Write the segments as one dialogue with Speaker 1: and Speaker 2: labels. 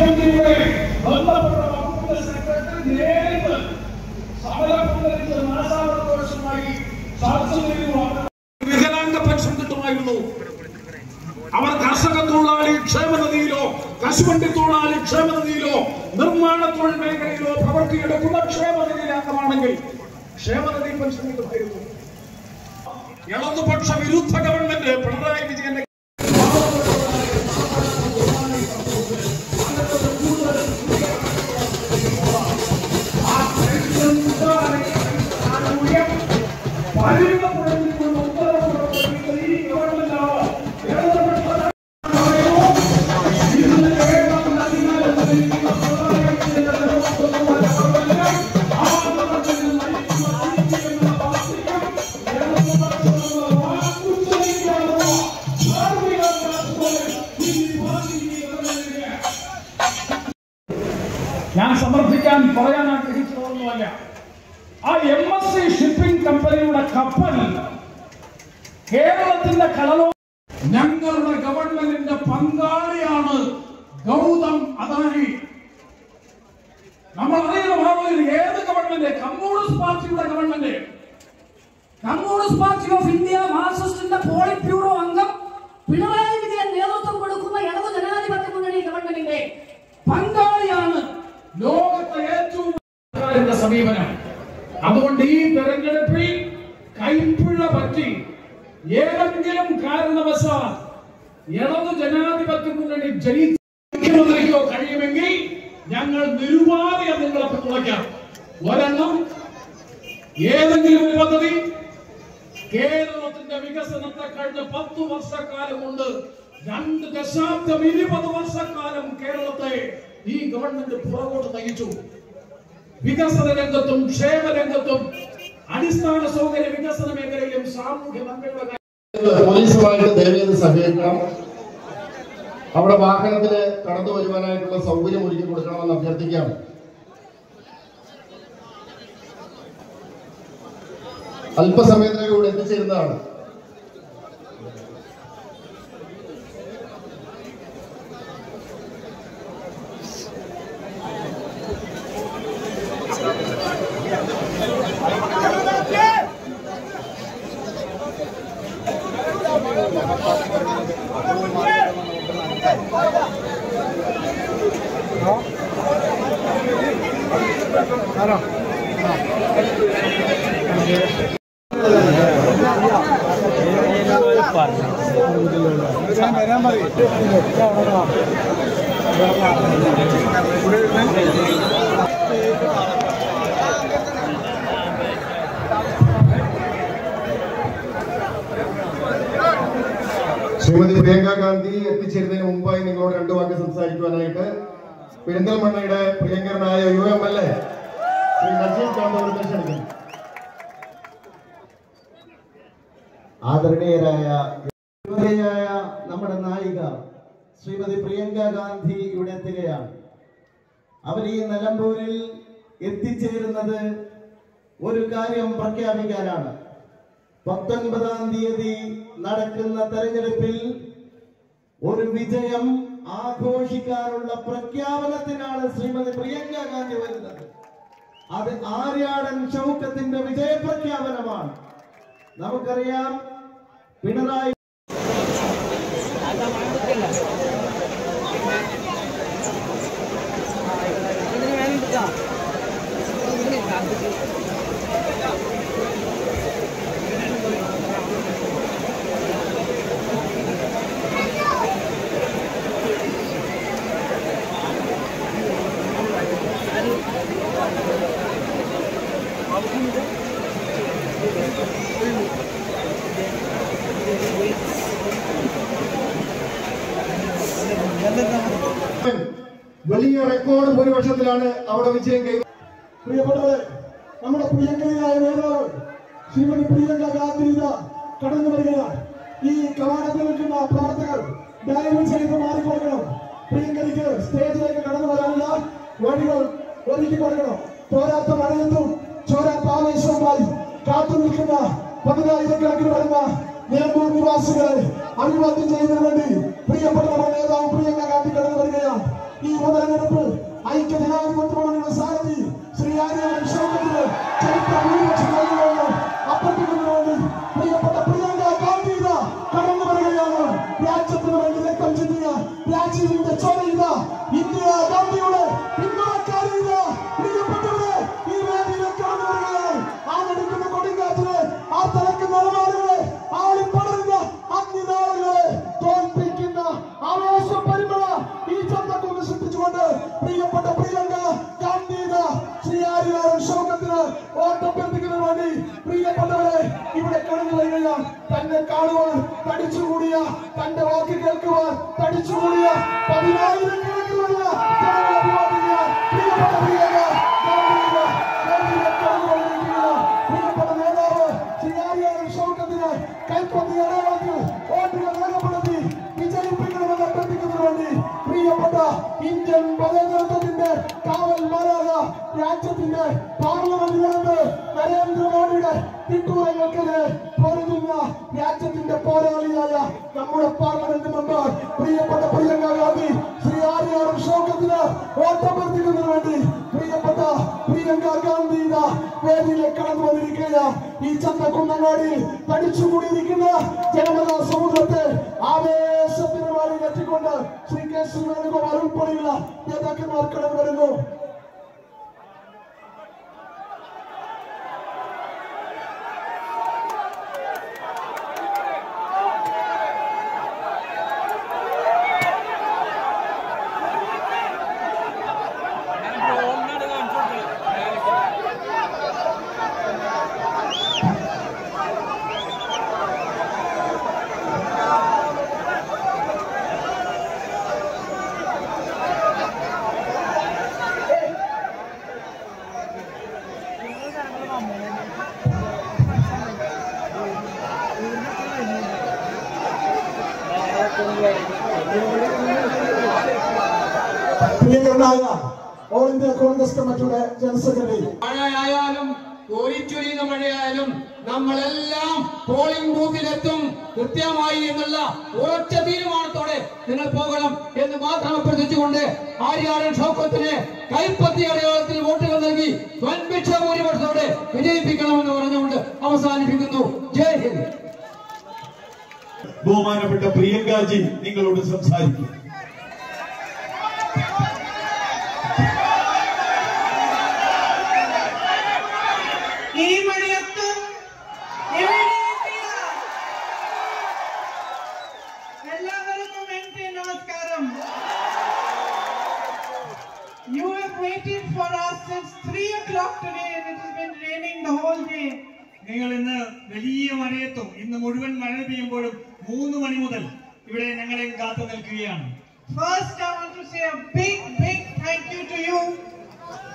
Speaker 1: മുഖ്യമന്ത്രിയുടെ ബന്ധപ്പെട്ട വകുപ്പിന്റെ സെക്രട്ടറി നേരിട്ട് സമരപന്തലിച്ച് നാശാവകാശമായി ചർച്ച ചെയ്തു. വികലാംഗ പെൻഷൻ കിട്ടുമായിരുന്നു. അവർ കർഷക തൊഴിലാളി ക്ഷേമനിധിയിലോ കശുവണ്ടി തൊഴിലാളി ക്ഷേമനിധിയിലോ നിർമ്മാണ തൊഴിൽ മേഖലയിലോ പ്രവർത്തിയെടുക്കുന്ന ക്ഷേമനിധിയിലെ അംഗമാണെങ്കിൽ ക്ഷേമനിധി പെൻഷൻ കിട്ടുമായിരുന്നു. ഇടതുപക്ഷ വിരുദ്ധ ഗവൺമെന്റ് പിണറായി വിജയന്റെ ഞാൻ സമർപ്പിക്കാൻ പറയാൻ ആഗ്രഹിച്ചതൊന്നുമല്ല. ആ MSC ഷിപ്പിംഗ് കമ്പനിയുടെ കപ്പൽ കേരളത്തിന്റെ കടലോ ഞങ്ങളുടെ ഗവൺമെന്റിന്റെ പങ്കാളിയാണ് ഗൗതം അദാനി. നമ്മൾ അറിയുന്ന ഭാഗത്തിൽ ഏത് ഗവൺമെന്റ്? കമ്മ്യൂണിസ്റ്റ് പാർട്ടിയുടെ government.
Speaker 2: Communist party of India മാർക്സിസ്റ്റിന്റെ പോളിറ്റ് ബ്യൂറോ അംഗം പിണറായി വിജയൻ നേതൃത്വം കൊടുക്കുന്ന ഇടതു ജനാധിപത്യ മുന്നണി ഗവൺമെന്റിന്റെ
Speaker 1: പങ്കാളിയാണ് ലോകത്തെ ഏറ്റവും സമീപനം. അതുകൊണ്ട് ഈ തെരഞ്ഞെടുപ്പിൽ കൈപ്പിഴ പറ്റി ഏതെങ്കിലും കാരണവശാൽ ഇടതു ജനാധിപത്യ മുന്നണി ജയിക്കോ കഴിയുമെങ്കിൽ ഞങ്ങൾ നിരുപാധികം നിങ്ങളെ പിന്തുണയ്ക്കാം. ഒരെണ്ണം ഏതെങ്കിലും ഒരു പദ്ധതി കേരളത്തിന്റെ വികസനത്തെ കഴിഞ്ഞ 10 വർഷക്കാലം കൊണ്ട് 2 ദശാബ്ദം 20 വർഷക്കാലം കേരളത്തെ ഈ ഗവൺമെന്റ് പുറകോട്ട് നയിച്ചു. വികസന രംഗത്തും ക്ഷേമ രംഗത്തും അടിസ്ഥാന സൗകര്യ വികസന മേഖലയിലും സാമൂഹ്യ നന്മയുടെ
Speaker 3: പോലീസുമായിട്ട് ദയവേത് സഹകരിക്കണം. അവിടെ വാഹനത്തിന് കടന്നു വരുവാനായിട്ടുള്ള സൗകര്യം ഒരുക്കി കൊടുക്കണമെന്ന് അഭ്യർത്ഥിക്കാം. അല്പസമയത്തിനകം ഇവിടെ എത്തിച്ചേരുന്നതാണ്. ശ്രീമതി പ്രിയങ്ക ഗാന്ധി എത്തിച്ചേരുന്നതിന് മുമ്പായി നിങ്ങളോട് 2 വാക്ക് സംസാരിക്കുവാനായിട്ട് പെരിന്തൽമണ്ണയുടെ പ്രിയങ്കരനായ UMLA ശ്രീ നജീബ് കാന്തപുരത്തെ ക്ഷണിക്കുന്നു.
Speaker 4: ആദരണീയരായ നമ്മുടെ നായിക ശ്രീമതി പ്രിയങ്ക ഗാന്ധി ഇവിടെ എത്തുകയാണ്. അവർ ഈ നിലമ്പൂരിൽ എത്തിച്ചേരുന്നത് ഒരു കാര്യം പ്രഖ്യാപിക്കാനാണ്. 19-ാം തീയതി നടക്കുന്ന തെരഞ്ഞെടുപ്പിൽ ഒരു വിജയം ആഘോഷിക്കാനുള്ള പ്രഖ്യാപനത്തിനാണ് ശ്രീമതി പ്രിയങ്ക ഗാന്ധി വരുന്നത്. അത് ആര്യാടൻ ഷൗക്കത്തിന്റെ വിജയപ്രഖ്യാപനമാണ്. നമുക്കറിയാം പിണറായി
Speaker 3: വലിയ റെക്കോർഡ് ഭൂരിപക്ഷത്തിലാണ് അവിടെ വിജയം കൈവരിച്ചത്.
Speaker 5: പ്രിയപ്പെട്ടവരെ, നമ്മുടെ പ്രിയങ്കരയായ നേതാവ് ശ്രീമതി പ്രിയങ്ക ഗാന്ധി കടന്നു വരികയാണ്. ഈ കവാടത്തിൽ നിൽക്കുന്ന പ്രവർത്തകർ ദയവ് ചെയ്ത് മാറിക്കൊടുക്കണം. പ്രിയങ്കരിക്ക് സ്റ്റേജിലേക്ക് കടന്നു വരാനുള്ള വഴികൾ ഒരുക്കി കൊടുക്കണം. പോരാത്ത മഴയത്തും ചോരാത്ത ആവേശവുമായി കാത്തു നിൽക്കുന്ന 10,000-കണക്കിന് വരുന്ന നിലമ്പൂർ നിവാസികളെ അഭിവാദ്യം ചെയ്യുന്നതിന് വേണ്ടി പ്രിയപ്പെട്ട നമ്മുടെ നേതാവ് പ്രിയങ്ക ഗാന്ധി കടന്നു വരികയാണ്. ഈ ഉപതെരഞ്ഞെടുപ്പ് ഐക്യജനാധിപത്യമുള്ള സാരഥി ശ്രീ ആര്യാടൻ ഷൗക്കത്തിന് ചരിത്ര ഭൂരിപക്ഷം നൽകുന്നത് അഭ്യർത്ഥിക്കുന്നതിന് വേണ്ടി പ്രിയപ്പെട്ട പ്രിയങ്ക ഗാന്ധി കടന്നു വരികയാണ്. രാജ്യത്തിന് വേണ്ടി രക്തം ചിന്തിയ രാജ്യത്തിന്റെ ചോരയിത ഇന്ത്യ ഗാന്ധിയുടെ പിന്തുണക്കാരി പ്രിയപ്പെട്ടവരെ ഈ വേദിയിൽ കടന്നു വരികയാണ്. ആണെടുക്കുന്ന കൊടുങ്കാറ്റിലെ ആ തിളക്കുന്ന നിലപാടുകളെ ആളിപ്പടരുന്ന അഗ്നിനാളുകളെ തോൽപ്പിക്കുന്ന ആവേശ പരിമള ഈ ചന്തക്കുന്ന് സൃഷ്ടിച്ചുകൊണ്ട് പ്രിയപ്പെട്ട പ്രിയങ്ക ഗാന്ധി ശ്രീ ആര്യാടൻ ഷൗക്കത്തിന് വോട്ടഭ്യർത്ഥിക്കുന്നതിന് വേണ്ടി പ്രിയപ്പെട്ടവരെ ഇവിടെ കടന്നു വരികയാണ്. തന്നെ കാണുവാൻ തടിച്ചുകൂടിയ, തന്റെ വാക്ക് കേൾക്കുവാൻ തടിച്ചുകൂടിയ 10,000-കണക്കിലുള്ള ജനങ്ങളെ അഭിവാദിക്കുക. പ്രിയപ്പെട്ട പ്രിയങ്ക പ്രിയപ്പെട്ട നേതാവ് ശ്രീ ആര്യാടൻ ഷൗക്കത്തിന് കൈപ്പത്തി അടയാളത്തിൽ വോട്ടുകൾ രേഖപ്പെടുത്തി വിജയിപ്പിക്കണമെന്ന് അഭ്യർത്ഥിക്കുന്നതിന് വേണ്ടി പ്രിയപ്പെട്ട ഇന്ത്യൻ മതേതരത്വത്തിന്റെ കാവൽ മാലാക രാജ്യത്തിന്റെ പാർലമെന്റിനകത്ത് നരേന്ദ്രമോദിയുടെ തിട്ടൂരങ്ങൾക്കെതിരെ പൊരുതുന്ന രാജ്യത്തിന്റെ പോരാളിയായ നമ്മുടെ പാർലമെന്റ് മെമ്പർ പ്രിയപ്പെട്ട പ്രിയങ്ക ഗാന്ധി ശ്രീ ആര്യാടൻ ഷൗക്കത്തിന് വോട്ടഭ്യർത്ഥിക്കുന്നതിന് വേണ്ടി പ്രിയപ്പെട്ട പ്രിയങ്ക ഗാന്ധി വേദിയിലേക്ക് കടന്നു വന്നിരിക്കുകയാണ്. ഈ ചന്തക്കുന്നങ്ങാടിയിൽ തടിച്ചുകൂടിയിരിക്കുന്ന ജനമത സമുദ്രത്തെ ആവേശത്തിന് വാരി നെറ്റിക്കൊണ്ട് ശ്രീ കെ ശ്രീ വേണുഗോപാൽ ഉൾപ്പെടെയുള്ള നേതാക്കന്മാർ കടന്നു വരുന്നു. പ്രിയങ്കരനായ ഓൾ ഇന്ത്യ കോൺഗ്രസ് കമ്മിറ്റിയുടെ ജനറൽ സെക്രട്ടറി,
Speaker 1: മഴയായാലും കോരിച്ചൊരിയുന്ന മഴയായാലും നമ്മളെല്ലാം പോളിംഗ് ബൂത്തിലെത്തും കൃത്യമായി എന്നുള്ള ഉറച്ച തീരുമാനത്തോടെ നിങ്ങൾ പോകണം എന്ന് മാത്രം അഭ്യർത്ഥിച്ചുകൊണ്ട് ആര്യാടൻ ഷൗക്കത്തിന് കൈപ്പത്തി അടയാളത്തിൽ വോട്ടുകൾ നൽകി വൻപിച്ച ഭൂരിപക്ഷത്തോടെ വിജയിപ്പിക്കണമെന്ന് പറഞ്ഞുകൊണ്ട് അവസാനിപ്പിക്കുന്നു. ജയ് ഹിന്ദ്.
Speaker 6: ബഹുമാനപ്പെട്ട പ്രിയങ്കാജി നിങ്ങളോട് സംസാരിക്കും.
Speaker 7: ഈ മഴയത്ത് എല്ലാവർക്കും എന്റെ നമസ്കാരം. You have waited for us since 3 o'clock today and it has been raining the whole day.
Speaker 8: നിങ്ങൾ ഇന്ന് വലിയ മഴയത്തും ഇന്ന് മുഴുവൻ മഴ പെയ്യുമ്പോഴും 3 മണി മുതൽ ഇവിടെ ഞങ്ങളെ കാത്തു നിൽക്കുകയാണ്.
Speaker 7: First, I want to say a big thank you to you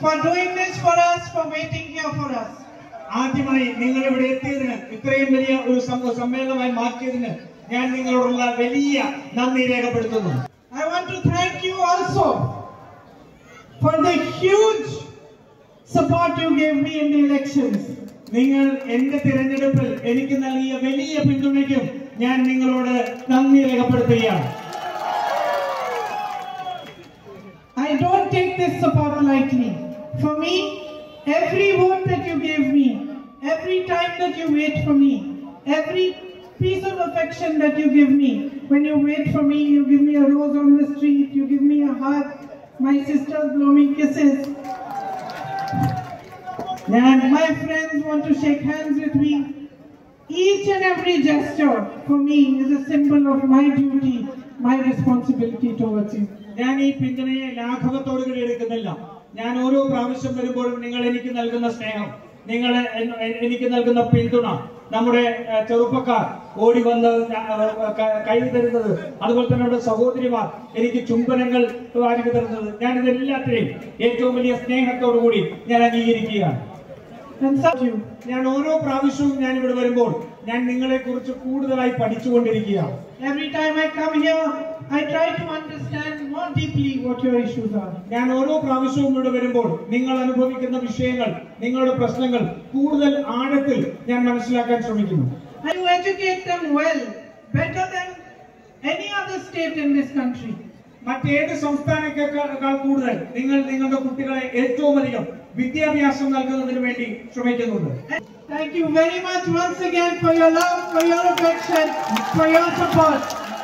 Speaker 7: for doing this for us, for waiting here for us.
Speaker 8: ആദ്യമായി നിങ്ങൾ ഇവിടെ എത്തിയതിന്, ഇത്രയും വലിയ ഒരു സമ്മേളനമായി മാറ്റിയതിന് ഞാൻ നിങ്ങളോടുള്ള വലിയ നന്ദി രേഖപ്പെടുത്തുന്നു.
Speaker 7: I want to thank you also for the huge support you gave me in the elections.
Speaker 8: നിങ്ങൾ എന്റെ തിരഞ്ഞെടുപ്പിൽ എനിക്ക് നൽകിയ വലിയ പിന്തുണയ്ക്കും ഞാൻ നിങ്ങളോട് നന്ദി രേഖപ്പെടുത്തുകയാണ്.
Speaker 7: I don't take this support lightly. For me, every vote that you gave me, every time that you wait for me, every piece of affection that you give me, when you wait for me, you give me a rose on the street, you give me a hug, my sisters blow me kisses. And my friends want to shake hands with me. Each and every gesture for me is a symbol of my duty, my responsibility towards you.
Speaker 8: ഞാൻ ഈ പിന്തുണയെ ലാഘവത്തോടുകൂടി എടുക്കുന്നില്ല. ഞാൻ ഓരോ പ്രാവശ്യം വരുമ്പോഴും നിങ്ങൾ എനിക്ക് നൽകുന്ന സ്നേഹം, നിങ്ങൾ എനിക്ക് നൽകുന്ന പിന്തുണ, നമ്മുടെ ചെറുപ്പക്കാർ ഓടി വന്ന് കൈ തരുന്നത്, അതുപോലെ തന്നെ നമ്മുടെ സഹോദരിമാർ എനിക്ക് ചുംബനങ്ങൾ വാരി തരുന്നത്, ഞാനിതെല്ലാത്തിനെയും ഏറ്റവും വലിയ സ്നേഹത്തോടു കൂടി ഞാൻ അംഗീകരിക്കുകയാണ്. ഞാൻ ഓരോ പ്രാവശ്യവും ഞാൻ ഇവിടെ വരുമ്പോൾ ഞാൻ നിങ്ങളെ കുറിച്ച് കൂടുതലായി പഠിച്ചുകൊണ്ടിരിക്കുകയാണ്.
Speaker 7: Every time I come here, I try to understand more deeply what your issues are.
Speaker 8: ഞാൻ ഓരോ പ്രാവശ്യവും ഇവിടെ വരുമ്പോൾ നിങ്ങൾ അനുഭവിക്കുന്ന വിഷയങ്ങൾ, നിങ്ങളുടെ പ്രശ്നങ്ങൾ കൂടുതൽ ആഴത്തിൽ ഞാൻ മനസ്സിലാക്കാൻ ശ്രമിക്കുന്നു.
Speaker 7: And you educate them well, better than any other state in this country.
Speaker 8: മറ്റേത് സംസ്ഥാനത്തേക്കാൾ കൂടുതൽ നിങ്ങൾ നിങ്ങളുടെ കുട്ടികളെ ഏറ്റവും അധികം വിദ്യാഭ്യാസം നൽകുന്നതിന് വേണ്ടി ശ്രമിക്കുന്നുണ്ട്.
Speaker 7: Thank you very much once again for your love, for your affection, for your support.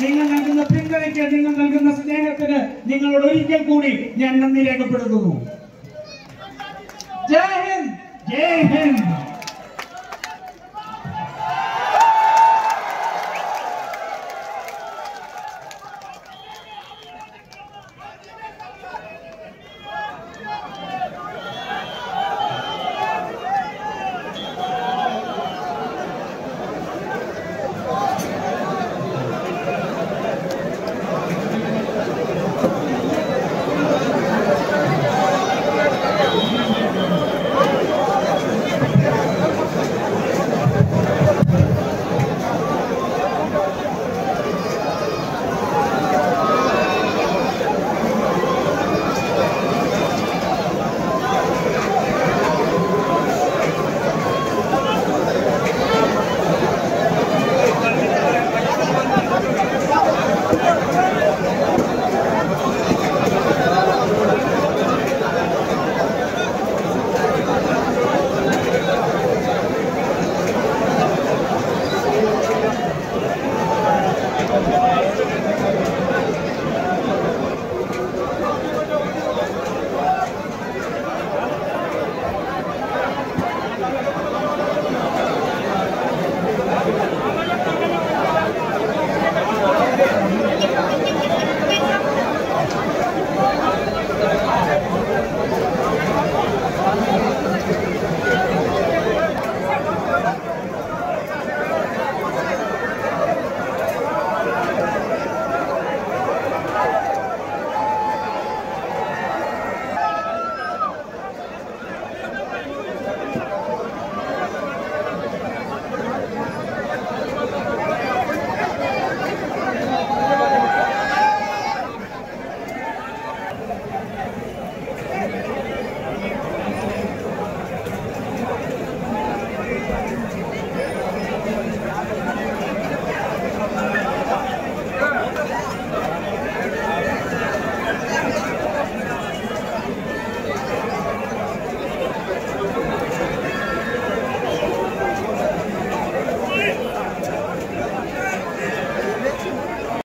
Speaker 8: നിങ്ങൾ നൽകുന്ന പിന്തുണയ്ക്ക്, നിങ്ങൾ നൽകുന്ന സ്നേഹത്തിന് നിങ്ങളോട് ഒരിക്കൽ കൂടി ഞാൻ നന്ദി രേഖപ്പെടുത്തുന്നു.
Speaker 7: ജയ് ഹിന്ദ്.
Speaker 8: ജയ് ഹിന്ദ്.